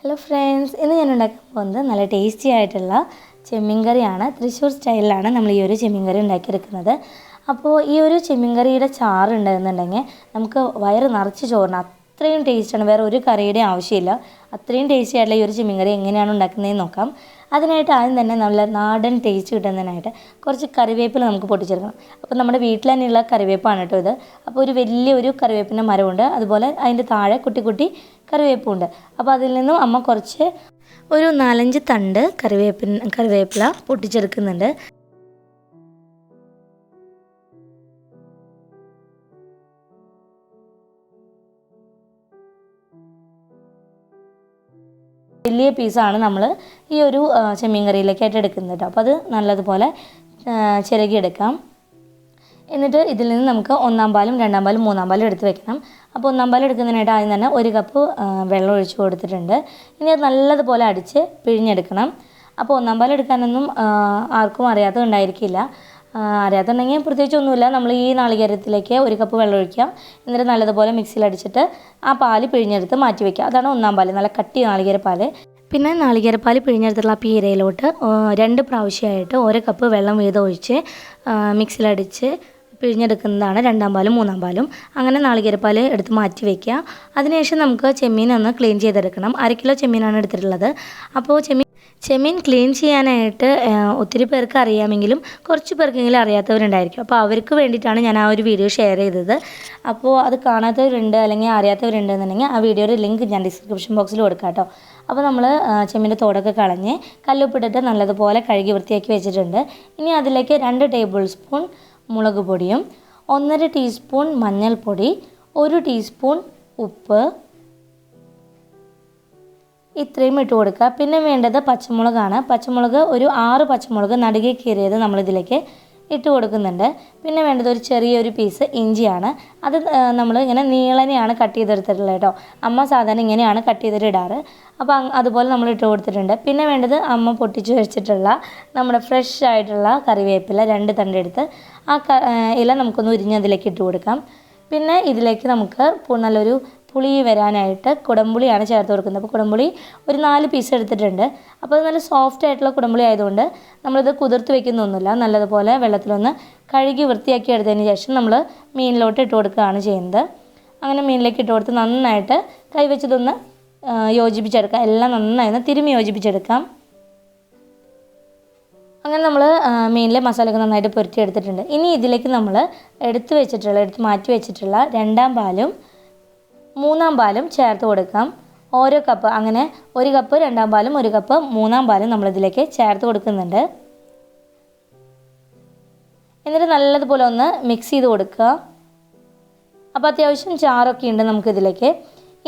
Hello friends, ഇന്ന് ഞാൻ ഉണ്ടാക്കാൻ പോകുന്നത് നല്ല ടേസ്റ്റി ആയിട്ടുള്ള ചെമ്മീൻ കറിയാണ്. തൃശ്ശൂർ സ്റ്റൈലിലാണ് നമ്മൾ ഈ ഒരു ചെമ്മീൻ കറി ഉണ്ടാക്കിയെടുക്കുന്നത്. അപ്പോൾ ഈ ഒരു ചെമ്മീൻ കറിയുടെ ചാറ് ഉണ്ടാകുന്നുണ്ടെങ്കിൽ നമുക്ക് വയറ് നിറച്ച് ചോറിന് അത്രയും ടേസ്റ്റാണ്. വേറെ ഒരു കറിയുടെ ആവശ്യമില്ല. അത്രയും ടേസ്റ്റി ആയിട്ടുള്ള ഈ ഒരു ചെമ്മീൻ കറി എങ്ങനെയാണ് ഉണ്ടാക്കുന്നതെന്ന് നോക്കാം. അതിനായിട്ട് ആദ്യം തന്നെ നല്ല നാടൻ ടേസ്റ്റ് കിട്ടുന്നതിനായിട്ട് കുറച്ച് കറിവേപ്പില നമുക്ക് പൊട്ടിച്ചെടുക്കണം. അപ്പോൾ നമ്മുടെ വീട്ടിൽ തന്നെയുള്ള കറിവേപ്പാണ് കേട്ടോ ഇത്. അപ്പോൾ ഒരു വലിയൊരു കറിവേപ്പിൻ്റെ മരമുണ്ട്, അതുപോലെ അതിൻ്റെ താഴെ കുട്ടി കുട്ടി കറിവേപ്പുണ്ട്. അപ്പോൾ അതിൽ നിന്നും അമ്മ കുറച്ച് ഒരു 4-5 തണ്ട് കറിവേപ്പില പൊട്ടിച്ചെടുക്കുന്നുണ്ട്. വലിയ പീസാണ് നമ്മൾ ഈ ഒരു ചെമ്മീൻ കറിയിലേക്കായിട്ട് എടുക്കുന്നത് കേട്ടോ. അപ്പോൾ അത് നല്ലതുപോലെ ചിരകിയെടുക്കാം. എന്നിട്ട് ഇതിൽ നിന്ന് നമുക്ക് 1-ാം പാലും 2-ാം പാലും 3-ാം പാലും എടുത്ത് വെക്കണം. അപ്പോൾ 1-ാം പാൽ എടുക്കുന്നതിനായിട്ട് ആദ്യം തന്നെ 1 കപ്പ് വെള്ളം ഒഴിച്ച് കൊടുത്തിട്ടുണ്ട്. ഇനി അത് നല്ലതുപോലെ അടിച്ച് പിഴിഞ്ഞെടുക്കണം. അപ്പോൾ 1-ാം പാൽ എടുക്കാനൊന്നും ആർക്കും അറിയാത്തതുണ്ടായിരിക്കില്ല. അറിയാത്തുണ്ടെങ്കിൽ പ്രത്യേകിച്ച് ഒന്നുമില്ല. നമ്മൾ ഈ നാളികേരത്തിലേക്ക് 1 കപ്പ് വെള്ളം ഒഴിക്കുക. എന്നിട്ട് നല്ലതുപോലെ മിക്സിയിൽ അടിച്ചിട്ട് ആ പാല് പിഴിഞ്ഞെടുത്ത് മാറ്റി വയ്ക്കുക. അതാണ് 1-ാം പാൽ, നല്ല കട്ടി നാളികേരപ്പാൽ. പിന്നെ നാളികേരപ്പാൽ പിഴിഞ്ഞെടുത്തുള്ള ആ പീരയിലോട്ട് 2 പ്രാവശ്യമായിട്ട് 1 കപ്പ് വെള്ളം വീതം ഒഴിച്ച് മിക്സിയിലടിച്ച് പിഴിഞ്ഞെടുക്കുന്നതാണ് 2-ാം പാലും 3-ാം പാലും. അങ്ങനെ നാളികേരപ്പാൽ എടുത്ത് മാറ്റി വയ്ക്കുക. അതിനുശേഷം നമുക്ക് ചെമ്മീൻ ഒന്ന് ക്ലീൻ ചെയ്തെടുക്കണം. 1/2 കിലോ ചെമ്മീനാണ് എടുത്തിട്ടുള്ളത്. അപ്പോൾ ചെമ്മീൻ ക്ലീൻ ചെയ്യാനായിട്ട് ഒത്തിരി പേർക്ക് അറിയാമെങ്കിലും കുറച്ച് പേർക്കെങ്കിലും അറിയാത്തവരുണ്ടായിരിക്കും. അപ്പോൾ അവർക്ക് വേണ്ടിയിട്ടാണ് ഞാൻ ആ ഒരു വീഡിയോ ഷെയർ ചെയ്തത്. അപ്പോൾ അത് കാണാത്തവരുണ്ട് അല്ലെങ്കിൽ അറിയാത്തവരുണ്ടെന്നുണ്ടെങ്കിൽ ആ വീഡിയോയുടെ ലിങ്ക് ഞാൻ ഡിസ്ക്രിപ്ഷൻ ബോക്സിൽ കൊടുക്കാം കേട്ടോ. അപ്പോൾ നമ്മൾ ചെമ്മീൻ്റെ തോടൊക്കെ കളഞ്ഞ് കല്ലുപ്പിട്ടിട്ട് നല്ലതുപോലെ കഴുകി വൃത്തിയാക്കി വെച്ചിട്ടുണ്ട്. ഇനി അതിലേക്ക് 2 ടേബിൾ സ്പൂൺ മുളക് പൊടിയും 1.5 ടീസ്പൂൺ മഞ്ഞൾപ്പൊടി, 1 ടീസ്പൂൺ ഉപ്പ്, ഇത്രയും ഇട്ട് കൊടുക്കുക. പിന്നെ വേണ്ടത് പച്ചമുളകാണ്. പച്ചമുളക് ഒരു 6 പച്ചമുളക് നടുകെ കീറിയത് നമ്മളിതിലേക്ക് ഇട്ട് കൊടുക്കുന്നുണ്ട്. പിന്നെ വേണ്ടത് ഒരു ചെറിയൊരു പീസ് ഇഞ്ചിയാണ്. അത് നമ്മൾ ഇങ്ങനെ നീളനെയാണ് കട്ട് ചെയ്തെടുത്തിട്ടുള്ളത് കേട്ടോ. അമ്മ സാധാരണ ഇങ്ങനെയാണ് കട്ട് ചെയ്തിട്ട് ഇടാറ്. അപ്പോൾ അതുപോലെ നമ്മൾ ഇട്ട് കൊടുത്തിട്ടുണ്ട്. പിന്നെ വേണ്ടത് അമ്മ പൊട്ടിച്ച് വെച്ചിട്ടുള്ള നമ്മുടെ ഫ്രഷ് ആയിട്ടുള്ള കറിവേപ്പില 2 തണ്ടെടുത്ത് ആ ഇല നമുക്കൊന്ന് ഉരിഞ്ഞതിലേക്ക് ഇട്ട് കൊടുക്കാം. പിന്നെ ഇതിലേക്ക് നമുക്ക് നല്ലൊരു പുളി വരാനായിട്ട് കുടംപുളിയാണ് ചേർത്ത് കൊടുക്കുന്നത്. അപ്പോൾ കുടംപുളി ഒരു 4 പീസ് എടുത്തിട്ടുണ്ട്. അപ്പോൾ അത് നല്ല സോഫ്റ്റ് ആയിട്ടുള്ള കുടംപുളി ആയതുകൊണ്ട് നമ്മളിത് കുതിർത്ത് വയ്ക്കുന്നൊന്നുമില്ല. നല്ലതുപോലെ വെള്ളത്തിലൊന്ന് കഴുകി വൃത്തിയാക്കി എടുത്തതിന് ശേഷം നമ്മൾ മീനിലോട്ട് ഇട്ട് കൊടുക്കുകയാണ് ചെയ്യുന്നത്. അങ്ങനെ മീനിലേക്ക് ഇട്ട് കൊടുത്ത് നന്നായിട്ട് കൈവച്ചതൊന്ന് യോജിപ്പിച്ചെടുക്കാം. എല്ലാം നന്നായി ഒന്ന് തിരുമ്മി യോജിപ്പിച്ചെടുക്കാം. അങ്ങനെ നമ്മൾ മീനിലെ മസാലയൊക്കെ നന്നായിട്ട് പുരട്ടിയെടുത്തിട്ടുണ്ട്. ഇനി ഇതിലേക്ക് നമ്മൾ എടുത്ത് മാറ്റി വെച്ചിട്ടുള്ള 2-ാം പാലും 3-ാം പാലും ചേർത്ത് കൊടുക്കാം. ഓരോ കപ്പ്, അങ്ങനെ 1 കപ്പ് 2-ാം പാലും 1 കപ്പ് 3-ാം പാലും നമ്മളിതിലേക്ക് ചേർത്ത് കൊടുക്കുന്നുണ്ട്. എന്നിട്ട് നല്ലതുപോലെ ഒന്ന് മിക്സ് ചെയ്ത് കൊടുക്കുക. അപ്പോൾ അത്യാവശ്യം ചാറൊക്കെ ഉണ്ട് നമുക്കിതിലേക്ക്.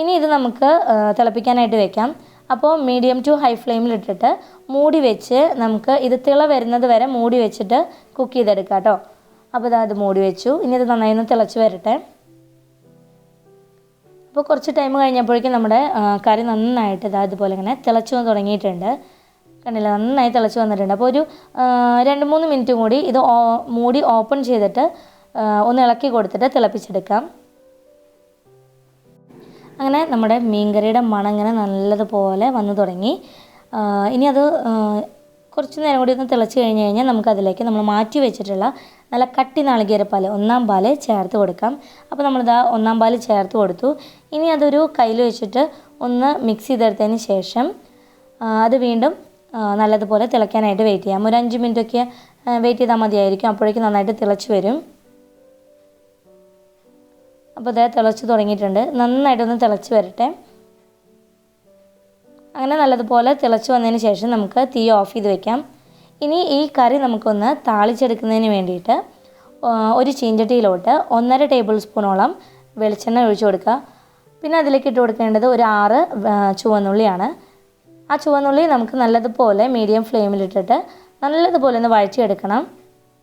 ഇനി ഇത് നമുക്ക് തിളപ്പിക്കാനായിട്ട് വെക്കാം. അപ്പോൾ മീഡിയം ടു ഹൈ ഫ്ലെയിമിലിട്ടിട്ട് മൂടി വെച്ച് നമുക്ക് ഇത് തിള വരുന്നത് വരെ മൂടി വെച്ചിട്ട് കുക്ക് ചെയ്തെടുക്കാം കേട്ടോ. അപ്പോൾ ഇത് മൂടി വെച്ചു. ഇനി ഇത് നന്നായി ഒന്ന് തിളച്ച് വരട്ടെ. അപ്പോൾ കുറച്ച് ടൈം കഴിഞ്ഞപ്പോഴേക്കും നമ്മുടെ കറി നന്നായിട്ട് ഇതുപോലെ ഇങ്ങനെ തിളച്ച് വന്ന് തുടങ്ങിയിട്ടുണ്ട്. കണ്ടില്ല, നന്നായി തിളച്ച് വന്നിട്ടുണ്ട്. അപ്പോൾ ഒരു 2-3 മിനിറ്റ് കൂടി ഇത് മൂടി ഓപ്പൺ ചെയ്തിട്ട് ഒന്ന് ഇളക്കി കൊടുത്തിട്ട് തിളപ്പിച്ചെടുക്കാം. അങ്ങനെ നമ്മുടെ മീൻകറിയുടെ മണം ഇങ്ങനെ നല്ലതുപോലെ വന്ന് തുടങ്ങി. ഇനി അത് കുറച്ച് നേരം കൂടി ഒന്ന് തിളച്ച് കഴിഞ്ഞാൽ നമുക്കതിലേക്ക് നമ്മൾ മാറ്റി വെച്ചിട്ടുള്ള നല്ല കട്ടി നാളികേരപ്പാൽ 1-ാം പാൽ ചേർത്ത് കൊടുക്കാം. അപ്പോൾ നമ്മളിതാ 1-ാം പാൽ ചേർത്ത് കൊടുത്തു. ഇനി അതൊരു കയ്യിൽ വെച്ചിട്ട് ഒന്ന് മിക്സ് ചെയ്തെടുത്തതിന് ശേഷം അത് വീണ്ടും നല്ലതുപോലെ തിളയ്ക്കാനായിട്ട് വെയിറ്റ് ചെയ്യാം. ഒരു 5 മിനിറ്റൊക്കെ വെയിറ്റ് ചെയ്താൽ മതിയായിരിക്കും. അപ്പോഴേക്കും നന്നായിട്ട് തിളച്ച് വരും. അപ്പോൾ ഇത് തിളച്ച് തുടങ്ങിയിട്ടുണ്ട്. നന്നായിട്ടൊന്ന് തിളച്ച് വരട്ടെ. അങ്ങനെ നല്ലതുപോലെ തിളച്ച് വന്നതിന് ശേഷം നമുക്ക് തീ ഓഫ് ചെയ്ത് വെക്കാം. ഇനി ഈ കറി നമുക്കൊന്ന് താളിച്ചെടുക്കുന്നതിന് വേണ്ടിയിട്ട് ഒരു ചീഞ്ചട്ടിയിലോട്ട് 1.5 ടേബിൾ സ്പൂണോളം വെളിച്ചെണ്ണ ഒഴിച്ച് കൊടുക്കുക. പിന്നെ അതിലേക്ക് ഇട്ട് കൊടുക്കേണ്ടത് ഒരു 6 ചുവന്നുള്ളിയാണ്. ആ ചുവന്നുള്ളി നമുക്ക് നല്ലതുപോലെ മീഡിയം ഫ്ലെയിമിലിട്ടിട്ട് നല്ലതുപോലെ ഒന്ന് വഴറ്റിയെടുക്കണം.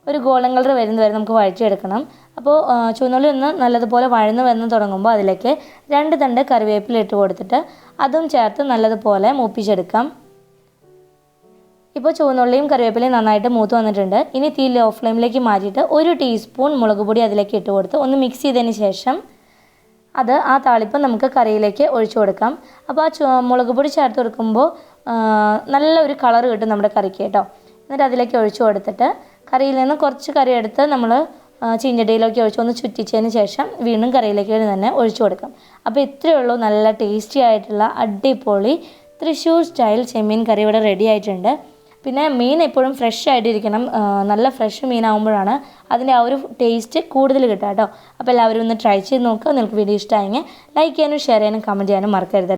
ഒരു ഗോൾഡൻ കളർ വരുന്നത് വരെ നമുക്ക് വഴറ്റിയെടുക്കണം. അപ്പോൾ ചുവന്നുള്ളി ഒന്ന് നല്ലതുപോലെ വഴന്ന് വന്ന് തുടങ്ങുമ്പോൾ അതിലേക്ക് 2 തണ്ട് കറിവേപ്പില ഇട്ട് കൊടുത്തിട്ട് അതും ചേർത്ത് നല്ലതുപോലെ മൂപ്പിച്ചെടുക്കാം. ഇപ്പോൾ ചുവന്നുള്ളിയും കറിവേപ്പിലയും നന്നായിട്ട് മൂത്ത് വന്നിട്ടുണ്ട്. ഇനി തീ ലോ ഫ്ലെയിമിലേക്ക് മാറ്റിയിട്ട് 1 ടീസ്പൂൺ മുളക് പൊടി അതിലേക്ക് ഇട്ട് കൊടുത്ത് ഒന്ന് മിക്സ് ചെയ്തതിന് ശേഷം അത് ആ താളിപ്പ് നമുക്ക് കറിയിലേക്ക് ഒഴിച്ചു കൊടുക്കാം. അപ്പോൾ ആ മുളക് പൊടി ചേർത്ത് കൊടുക്കുമ്പോൾ നല്ലൊരു കളർ കിട്ടും നമ്മുടെ കറിക്ക് കേട്ടോ. എന്നിട്ട് അതിലേക്ക് ഒഴിച്ചു കൊടുത്തിട്ട് കറിയിൽ നിന്ന് കുറച്ച് കറി എടുത്ത് നമ്മൾ ചീഞ്ചട്ടിയിലേക്ക് ഒഴിച്ച് ഒന്ന് ചുറ്റിച്ചതിന് ശേഷം വീണ്ടും കറിയിലേക്ക് തന്നെ ഒഴിച്ചു കൊടുക്കാം. അപ്പോൾ ഇത്രയേ ഉള്ളൂ, നല്ല ടേസ്റ്റി ആയിട്ടുള്ള അടിപൊളി തൃശ്ശൂർ സ്റ്റൈൽ ചെമ്മീൻ കറി ഇവിടെ റെഡി ആയിട്ടുണ്ട്. പിന്നെ മീൻ എപ്പോഴും ഫ്രഷ് ആയിട്ടിരിക്കണം, നല്ല ഫ്രഷ് മീനാകുമ്പോഴാണ് അതിൻ്റെ ആ ഒരു ടേസ്റ്റ് കൂടുതൽ കിട്ടുക കേട്ടോ. അപ്പോൾ എല്ലാവരും ഒന്ന് ട്രൈ ചെയ്ത് നോക്കുക. നിങ്ങൾക്ക് വീഡിയോ ഇഷ്ടമായെങ്കിൽ ലൈക്ക് ചെയ്യാനും ഷെയർ ചെയ്യാനും കമൻറ്റ് ചെയ്യാനും മറക്കരുത്.